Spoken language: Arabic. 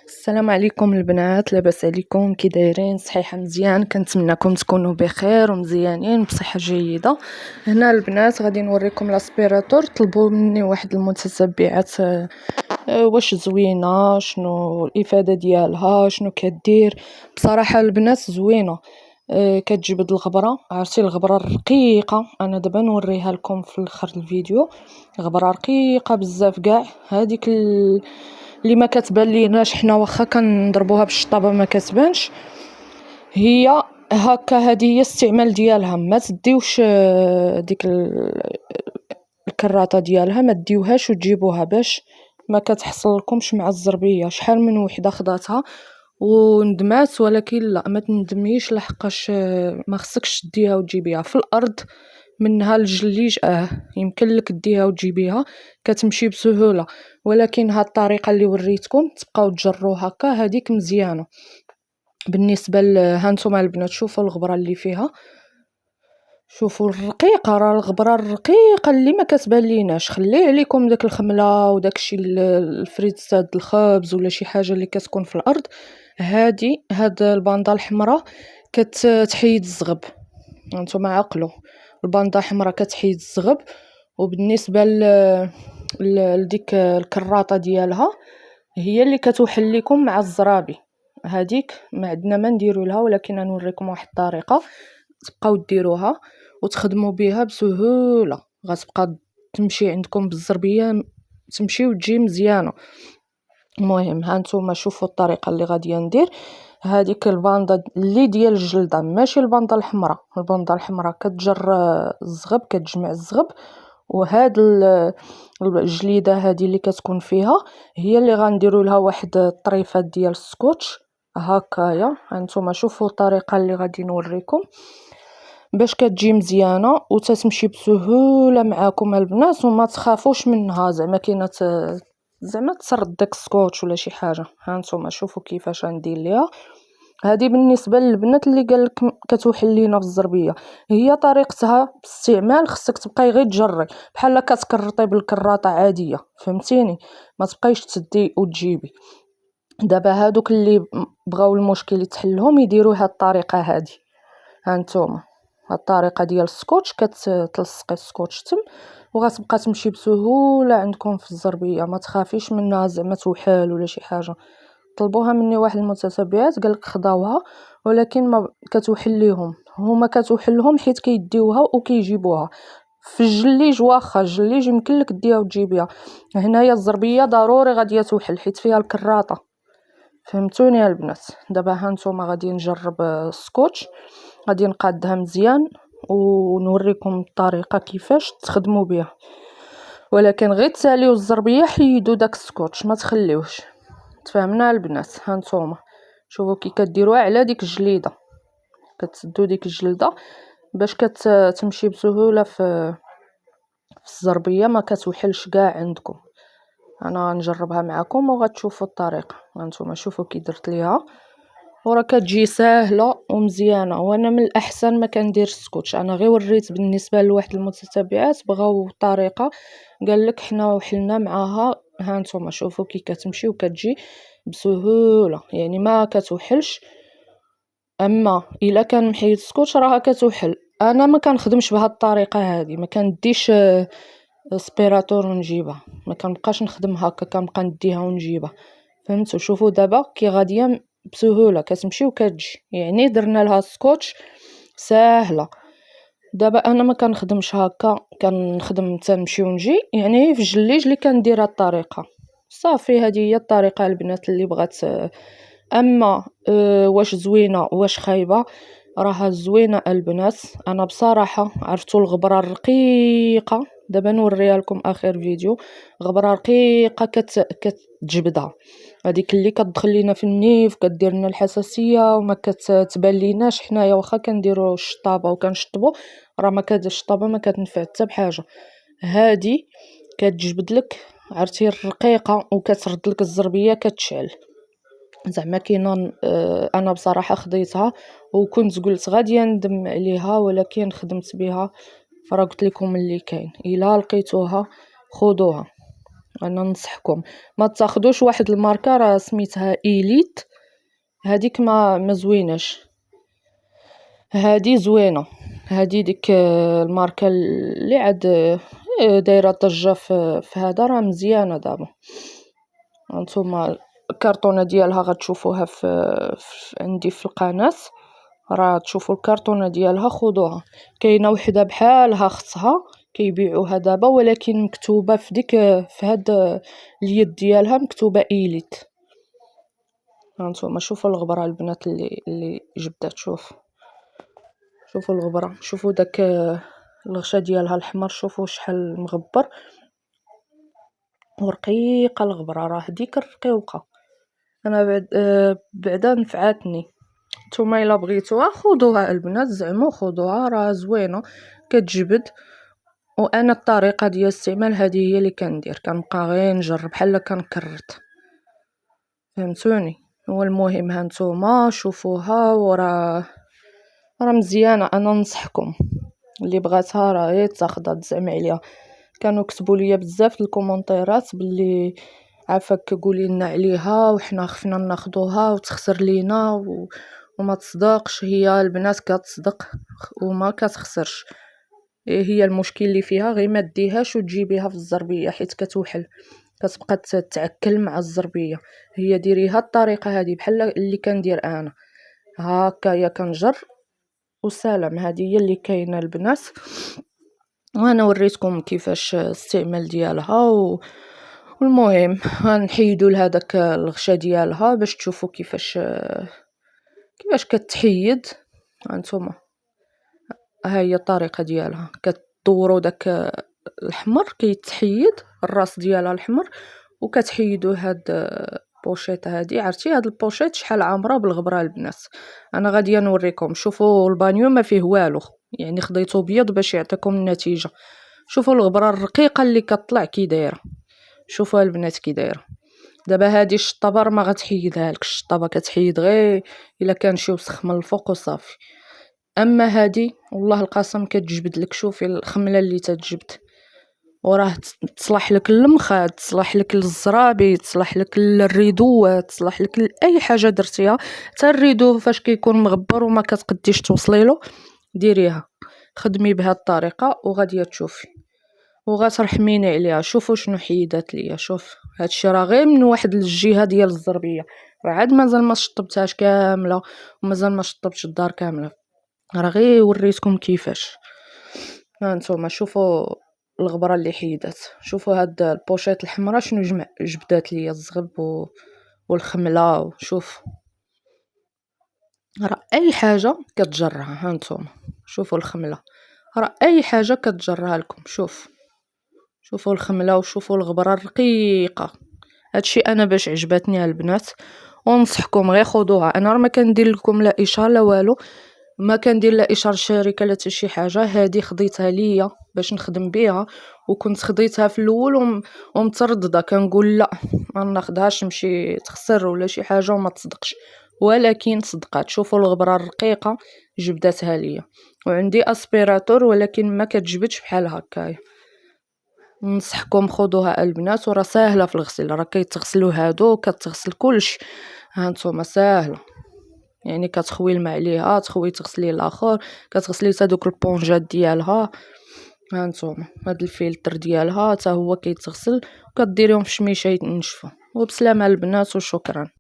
السلام عليكم البنات، لاباس عليكم؟ كي دايرين؟ صحيحه مزيان؟ كنتمنىكم تكونوا بخير ومزيانين بصحه جيده. هنا البنات غادي نوريكم لاسبيراتور. طلبوا مني واحد المتتبعات واش زوينه، شنو الافاده ديالها، شنو كدير. بصراحه البنات زوينه، كتجبد الغبره. عرفتي الغبره الرقيقه؟ انا دابا نوريها لكم في الاخر الفيديو. غبره رقيقه بزاف كاع، هذيك اللي ما كتبان ليناش حنا واخا كنضربوها بالشطابه ما كتبانش. هي هكا، هذه هي الاستعمال ديالها. ما تديوش ديك الكراطه ديالها، ما تديوهاش وتجيبوها باش ما كتحصل لكمش مع الزربيه. شحال من وحده خداتها وندمات، ولكن لا، ما تندميش لحقاش ما خصكش تديها وتجيبيها في الارض. منها الجليج يمكن لك ديها وتجيبيها، كتمشي بسهوله. ولكن هاد الطريقه اللي وريتكم تبقاو تجروا هكا، هذيك مزيانه بالنسبه هانتوما البنات. شوفوا الغبره اللي فيها، شوفوا الرقيقه، راه الغبره الرقيقه اللي ما كتبان ليناش. خليه عليكم داك الخمله وداك الشيء الفريتسات الخبز ولا شي حاجه اللي كتكون في الارض. هاد الباندا الحمراء كتحيد الزغب. هانتوما عقلوا، الباندا حمراء كتحيد الزغب. وبالنسبه لديك الكراطه ديالها، هي اللي كتوحل لكم مع الزرابي. هذيك ما عندنا ما نديروا لها، ولكن نوريكم واحد الطريقه تبقاو ديروها وتخدموا بها بسهوله. غتبقى تمشي عندكم بالزربيه، تمشي وتجي مزيانه. المهم هانتوما شوفوا الطريقه اللي غادي ندير. هذيك الباندا اللي ديال الجلده، ماشي الباندا الحمراء. الباندا الحمراء كتجر الزغب، كتجمع الزغب. وهاد الجليده هذه اللي كتكون فيها هي اللي غنديروا لها واحد الطريفات ديال السكوتش هكايا. هانتوما شوفوا الطريقه اللي غادي نوريكم باش كتجي مزيانه وتتمشي بسهوله معاكم البنات، وما تخافوش منها زعما كاينه زعما تسرد داك السكوتش ولا شي حاجه. هانتوما شوفوا كيفاش غندير ليها. هذه بالنسبه للبنات اللي قالك كتوحل لينا في الزربيه. هي طريقتها باستعمال، خصك تبقاي غير تجري بحال كتكرطي بالكراطه عاديه، فهمتيني؟ ما تبقايش تدي وتجيبي. دابا هادوك اللي بغاو المشكل يتحلهم يديروا هاد الطريقه هذه. هانتوما هاد الطريقه ديال السكوتش، كتلصقي السكوتش تم وغتبقى تمشي بسهوله عندكم في الزربيه. ما تخافيش منها زعما توحل ولا شي حاجه. طلبوها مني واحد المتتبعات قالك خداوها، ولكن ما كتوحل ليهم. هما كتوحل لهم حيت كيديوها وكيجيبوها في الجليج. واخا الجليج يمكن لك ديها وتجيبيها، هنايا الزربيه ضروري غادي توحل حيت فيها الكراطه. فهمتوني يا البنات؟ دابا هانتوما غادي نجرب السكوتش، غادي نقادها مزيان ونوريكم الطريقه كيفاش تخدموا بها. ولكن غير تساليو الزربيه، حيدوا داك السكوتش ما تخليوش. تفهمنا البنات؟ هانتوما شوفوا كي كديروها على ديك الجليده، كتسدوا ديك الجلده باش كتمشي بسهوله في الزربيه، ما كتوحلش كاع عندكم. انا غنجربها معكم وغتشوفوا الطريقه. هانتوما شوفوا كي درت ليها، وراه كتجي ساهله ومزيانه. وانا من الاحسن ما كندير السكوتش، انا غير وريت بالنسبه لواحد المتتبعات بغاو طريقه، قال لك حنا وحلنا معاها. هانتوما شوفوا كي كتمشي وكتجي بسهوله، يعني ما كتوحلش. اما الا كان محيد السكوتش راها كتوحل. انا ما كنخدمش بهاد الطريقه هذه، ما كنديش سبيراتور ونجيبها، ما كنبقاش نخدم هكا، كنبقى نديها ونجيبها. فهمتوا؟ شوفوا دابا كي غاديه بسهوله كتمشي وكتجي، يعني درنا لها سكوتش ساهله. دابا انا ما كنخدمش هكا، كنخدم تنمشي ونجي، يعني في الجليج اللي كندير هاد الطريقه. صافي هذه هي الطريقه البنات اللي بغات. اما واش زوينه واش خايبه؟ راها زوينه البنات. انا بصراحه عرفتوا الغبره الرقيقه، دابا نوريها لكم اخر فيديو. غبره رقيقه كتجبدها، هذيك اللي كتدخل لينا في النيف، كدير لنا الحساسيه وما كتبان ليناش حنايا واخا كنديروا الشطابه وكنشطبوا. راه ما الشطابه ما كتنفع حتى بحاجه. هذه كتجبد لك، عرفتي الرقيقه، وكترد لك الزربيه كتشعل. زعما كاينه انا بصراحه خديتها وكنت قلت غادي ندم عليها، ولكن خدمت بها. فراه قلت لكم اللي كاين، الا لقيتوها خذوها. انا ننصحكم ما تاخذوش واحد الماركه راه سميتها إيليت، هذيك ما زويناش. هذه زوينه، هذه ديك الماركه اللي عاد دايره ضجه في هذا، راه مزيانه دابا. هانتوما الكرتونه ديالها غتشوفوها عندي في القناه، راه تشوفوا الكرتونه ديالها خذوها. كاينه وحده بحالها اختها كيبيعوها دابا، ولكن مكتوبه في ديك في هاد اليد ديالها مكتوبه إيليت. هانتوما شوفوا الغبره البنات اللي جبدات. شوفوا الغبره، شوفوا داك الغشا ديالها الحمر، شوفوا شحال مغبر ورقيقه الغبره، راه ديك الرقيقه. انا بعدا نفعاتني. نتوما الا بغيتوها خذوها البنات، زعما خذوها راه زوينه كتجبد. وانا الطريقه ديال الاستعمال هذه هي اللي كندير، كنبقى غير نجرب بحال كنكرت، فهمتوني. هو المهم هانتوما شوفوها وراه مزيانه. انا ننصحكم اللي بغاتها راه غير تاخذها تزعم عليها. كانوا كتبوا لي بزاف الكومونتيرات باللي عافاك قولي لنا عليها وحنا خفنا ناخذوها وتخسر لينا وما تصدقش. هي البنات كتصدق وما كتخسرش. هي المشكل اللي فيها غير ما ديهاش وتجيبيها في الزربيه حيت كتوحل، كتبقى تتعكل مع الزربيه. هي ديريها الطريقه هذه بحال اللي كندير انا هكايا، كنجر وسلام. هذه هي اللي كاينه البنات، وانا وريتكم كيفاش الاستعمال ديالها والمهم غنحيدوا لهداك الغشا ديالها باش تشوفوا كيفاش كتحيد. هانتوما ها هي الطريقه ديالها، كتدوروا داك الحمر كيتحيد الراس ديالها الحمر، وكتحيدوا هاد بوشيط. هادي عرفتي هاد البوشيط شحال عامره بالغبره البنات. انا غاديه نوريكم. شوفوا البانيو ما فيه والو، يعني خديته بيض باش يعطيكم النتيجه. شوفوا الغبره الرقيقه اللي كطلع كي دايره. شوفوا البنات كي دايره. دابا هادي الشطابه ما غتحيدها لك، الشطابه كتحيد غير الا كان شي وسخ من الفوق وصافي. اما هادي والله القسم كتجبد لك. شوفي الخمله اللي تتجبد، وراه تصلح لك للمخاد، تصلح لك للزرابي، تصلح لك للريدوات، تصلح لك لاي حاجه درتيها. حتى الريدو فاش كيكون مغبر وما كتقديش توصلي له ديريها، خدمي بهذه الطريقه وغاديه تشوفي وغترحميني عليها. شوفوا شنو حيدات ليا. شوف هادشي راه غير من واحد الجهه ديال الزربيه، راه عاد مازال ما شطبتهاش كامله ومازال ما شطبتش الدار كامله، راه غير وريتكم كيفاش. هانتوما شوفوا الغبره اللي حيدات. شوفوا هاد البوشيط الحمراء شنو جبدات ليا الزغب والخمله. وشوف راه اي حاجه كتجرها. هانتوما شوفوا الخمله، راه اي حاجه كتجرها لكم. شوفوا الخمله وشوفوا الغبره الرقيقه. هادشي انا باش عجبتني البنات ونصحكم غير خذوها. انا راه ما كندير لكم لا اشاره لا والو، ما كندير لا اشاره شركه لا حتى شي حاجه. هذه خديتها ليا باش نخدم بها، وكنت خديتها في الاول ومتردده كنقول لا ما ناخذهاش نمشي تخسر ولا شي حاجه وما تصدقش، ولكن صدقات. شوفوا الغبره الرقيقه جبدتها ليا. وعندي اسبيراتور ولكن ما كتجبدش بحال هكايا. ننصحكم خذوها البنات، وراه ساهله في الغسيل، راه كيتغسلوا هادو كتغسل كلشي. هانتوما ساهله، يعني كتخوي الماء عليها تغسلي الاخر، كتغسلي حتى دوك البونجات ديالها. هانتوما هاد الفلتر ديالها حتى هو كيتغسل، وكديريهم في شميشه ينشفوا. وبسلامه البنات وشكرا.